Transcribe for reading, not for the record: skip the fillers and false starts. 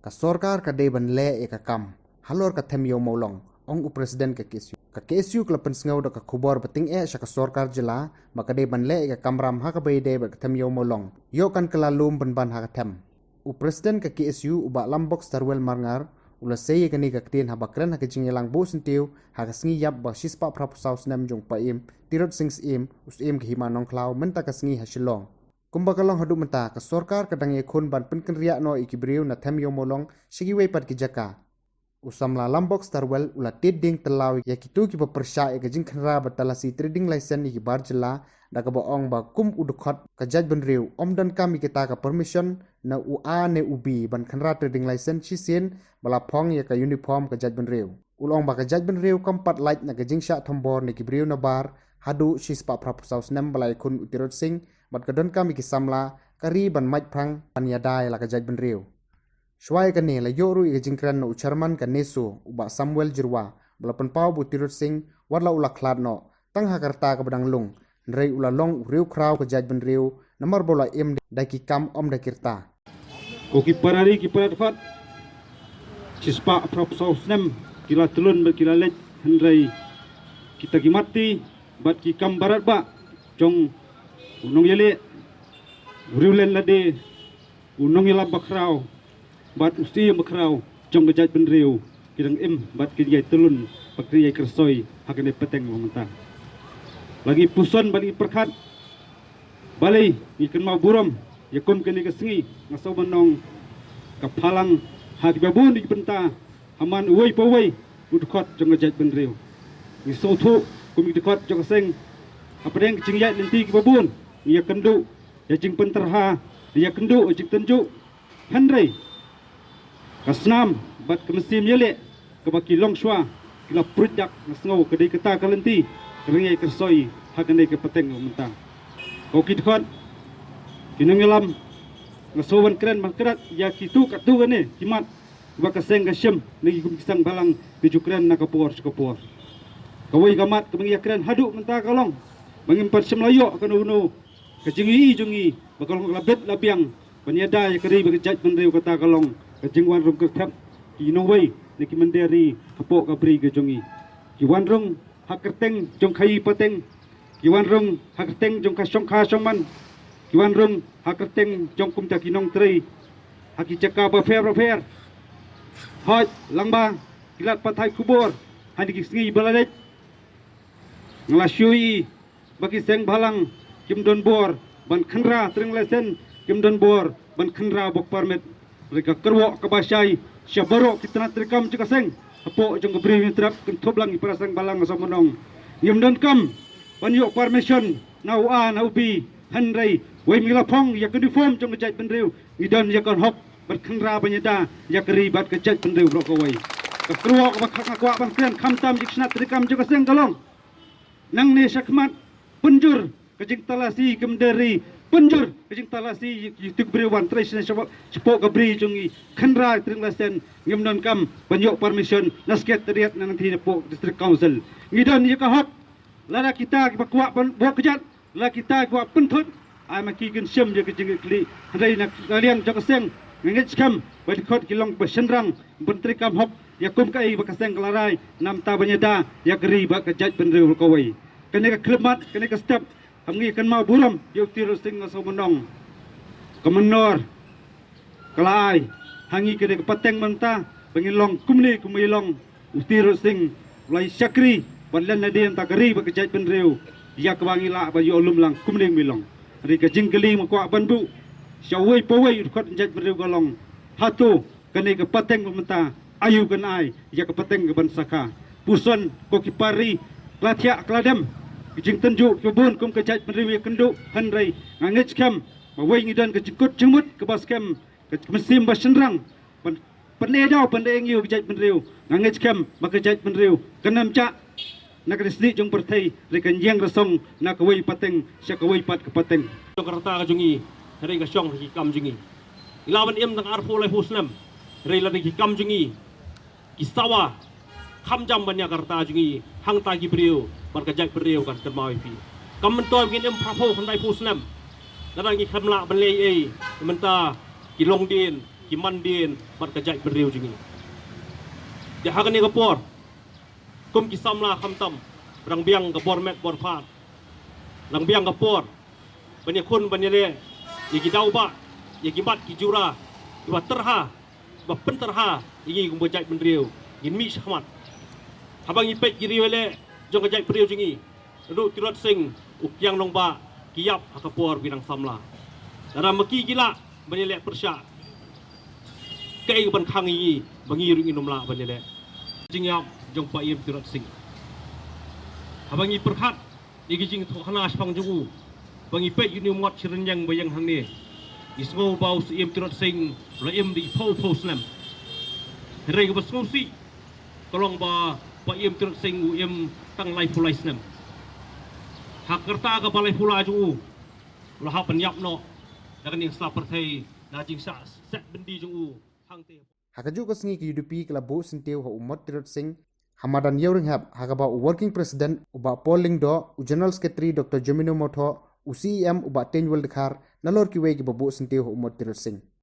ka Sorkar Kadei banle e ka kam Halor ka themyo Mawlong ong presiden ka KSU ka pensngau da ka khubor bating e sya ka Sorkar jela ma Kadei banle e ka kamram ha ka beide ba ka themyo Mawlong yo kan kalalum ban ha ka them presiden ka KSU uba lambok starwel marngar ula sei ka ni ka ktin ha bakran ha ka jingelang bo sentiu ha ka sngi yap ba sispa prapusau snem jong paim tirot sings im usim ka himanong klau menta ka sngi ha shilong kumbakalong hadu menta ka Sorkar kadang ye khun ban penken riak no ikibriu na themyo Mawlong sigiwei pat ki jaka usamla lambok starwell ula tiding telau ya kitu ki persya e gajing khnra batalasi trading license ki barjela da ka boong ba kum udukhat ka jaj benriu omdan kami kita ka permission na ua ne ubi ban khnra trading license chisin bala phong ya ka uniform ka jaj benriu ulong ba ka jaj benriu kampat light na gajing sya thombor ne kibriu na bar hadu shispa prapusau snem balai khun utirot sing bat kadon kami ki samla kari ban maj prang panyadai la ka jaj benriu Shwai ka ne la yoru i jingkran no ucharman ka nesu uba Samuel Jirwa balapan pau butirut sing warla ula klad no tang hakarta ka badang lung nrei ula long riu kraw ka jaj benriu namar bola im daki kam om da kirta ko kiparari kiparat fat sispa propso snem kila tulun kila lej hendrai kita kimati bat ki kam barat ba jong unong yele riulen lade unong yela bakraw bat usti bakraw jong gajat benriu kidang im bat kiyai tulun pakriyai kersoi hakane peteng mentang lagi puson bali perkat balai ikan mau buram yakun kini kesengi ngasau menong kapalang hak babun di benta aman uai pawai udkot jong gajat benriu ngisau thu kumi dikot jong seng apa yang cingyat nanti babun ia kendu ya jing penterha dia kendu jing tenju handrai kasnam bat kemesim yele kebaki longshwa kila projek ngasngau kedai keta kalenti keringai kersoi hakane ke peteng mentang kau kidkot kinungelam ngasowan keren makrat ya kitu katu gane kimat bakaseng gasyem nagi kumkisang balang dijukren nakapor skopor kawai gamat kemengia keren hadu mentang kalong mengimpat semlayo kanu kejingi jungi bakalong labet labiang banyada ya keri bagajat menriu kata kalong kejingwan rum kertap kinowai niki menderi kapok kabri kejongi kiwan rung hakerteng jong kai pateng kiwan rung hakerteng jong kasong kasongman kiwan rung hakerteng jong kumta kinong trei haki caka bafer hoj langba kilat patai kubur hani kisngi baladet nglasyui bagi seng balang kim don bor ban khenra tring lesen kim don bor ban khenra bok permit mereka kerwok kebasyai syabaro kita terkam cika seng apo jong gebri trap kentoblang iparasang balang asomonong ngim don kam banyo permission nau a nau bi hanrei wei milapong ya uniform jong gejat benriu ngidon ya kon hok ban khenra banyada ya keri bat gejat benriu rokowai kerwok bakak ngakwa ban kren khamtam jiksna terkam cika seng kalong nang ne syakmat penjur kejing talasi kemderi penjur kejing talasi yutuk brewan tradisional sepok kabri jungi khenra tringlasen ngimnon kam banyok permission nasket teriat nanti nepok district council ngidon ye kahak lara kita bakwa buat kejat la kita buat pentut ai maki gen sem je kejing kli handai nak kalian jakaseng ngengit kam badikot kilong besenrang menteri kam hok yakum kai bakaseng kelarai nam ta banyada ya geri bak kejat benriu kawai kene ka klemat kene ka step hamngi kan mau buram yo tiro sing ngaso menong kemenor kelai hangi kene ka pateng menta pengilong kumli kumilong utiro sing lai syakri banlan nadien ta geri bak kejat benriu ya kawangila ba yo lum lang kumling milong ri ka jingkeli makwa banbu syawai pawai kot jat benriu golong hatu kene ka pateng menta ayu kan ai ya ka pateng ka bansaka puson ko kipari klathia kladem kijing tenju kebun kum kejat penriwi kenduk handrai ngangit kam bawai ngidan kejikut jemut ke baskem ke mesim basenrang penedau pendeng yu kejat penriu ngangit kam bakejat penriu kenam cak nak resni jong pertai rekan yang resong nak kawai pateng sya kawai pat ke pateng jong karta ka jungi hari ka syong ki kam jungi ilawan im tang arfo lai husnam rei la ki kam jungi kisawa khamjam banya karta jungi hang ta ki priu berkejak beriu kan termau ipi. Kamu mentor mungkin prapo handai pusnam. Darang ki kamla belai menta kilong din ki mandin mat ka jai beriu jingi dia hagan ni kapor kum ki samla khamtam rang biang ka bor met bor phat rang biang ka por bani khun bani le yaki dau ba yaki bat ki jura ba terha ba penterha yaki kum jai beriu yin mi shahmat habang ipet ki riwele jong ka jai beriu jingi ru tirot sing ukyang long ba kiyap hakapor binang samla dalam maki gila bani le persya kai ban khang yi bangi ring inom la bani le jingyap jong pa yem tirot sing habangi perkhat igi jing thokna spang jugu bangi pe yuni mot chiren yang bayang hang ni ismo bau si yem tirot sing la yem di pho slam rei ga basngu si tolong ba pa yem tirot sing u yem tang lai pulai slam hak kerta ka balai pula jugu la ha penyap no dagan ning sa perthai na jing sa set bendi jugu hang te Hakaju ka sngi ki UDP kala bo sinteu ha umot tirot sing hamadan yeuring hab hakaba working president uba polling do u general secretary Dr. Jomino Motho u CEM uba tenwel dekhar nalor ki wegi babo sinteu ha umot tirot sing